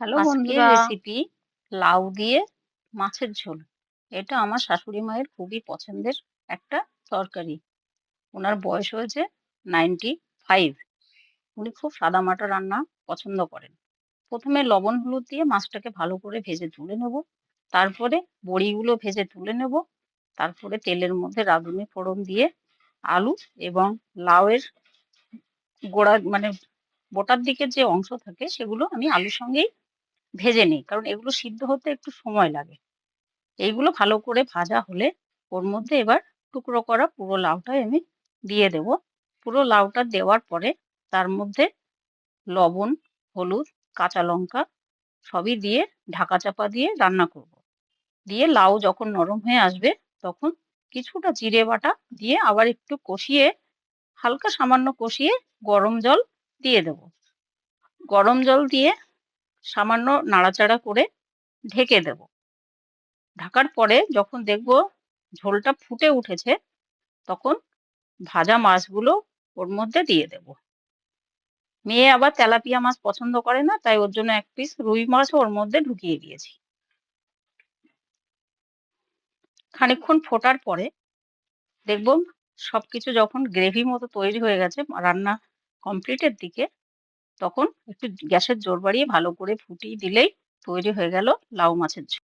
Hello আজকের বন্ধুরা। Recipe লাউ দিয়ে মাছের ঝোল। এটা আমার শাশুড়ি মায়ের খুবই পছন্দের একটা তরকারি। ওনার বয়স হয়েছে 95। উনি খুব সাদামাটা রান্না পছন্দ করেন। প্রথমে লবণ হলুদ দিয়ে মাছটাকে ভালো করে ভেজে তুলে নেব। তারপরে বড়িগুলো ভেজে তুলে নেব। তারপরে তেলের মধ্যে রাঁধুনি ফোড়ন দিয়ে আলু এবং লাউয়ের গোড়া মানে বোটার দিকের যে অংশ থাকে সেগুলো আমি আলুর সঙ্গেই ভেজে নিই, কারণ এগুলো সিদ্ধ হতে একটু সময় লাগে। এইগুলো ভালো করে ভাজা হলে ওর মধ্যে এবার টুকরো করা পুরো লাউটাই আমি দিয়ে দেব। পুরো লাউটা দেওয়ার পরে তার মধ্যে লবণ, হলুদ, কাঁচা লঙ্কা সবই দিয়ে ঢাকা চাপা দিয়ে রান্না করব। দিয়ে লাউ যখন নরম হয়ে আসবে তখন কিছুটা জিরে বাটা দিয়ে আবার একটু কষিয়ে, হালকা সামান্য কষিয়ে গরম জল দিয়ে দেব। গরম জল দিয়ে সামান্য নাড়াচাড়া করে ঢেকে দেব। ঢাকার পরে যখন দেখব ঝোলটা ফুটে উঠেছে তখন ভাজা মাছগুলো ওর মধ্যে দিয়ে দেব। মেয়ে আবার তেলাপিয়া মাছ পছন্দ করে না, তাই ওর জন্য এক পিস রুই মাছও ওর মধ্যে ঢুকিয়ে দিয়েছি। খানিকক্ষণ ফোটার পরে দেখব সবকিছু যখন গ্রেভি মতো তৈরি হয়ে গেছে, রান্না কমপ্লিটের দিকে, তখন একটু গ্যাসের জোর বাড়িয়ে ভালো করে ফুটিয়ে দিলেই তৈরি হয়ে গেল লাউ মাছের ঝোল।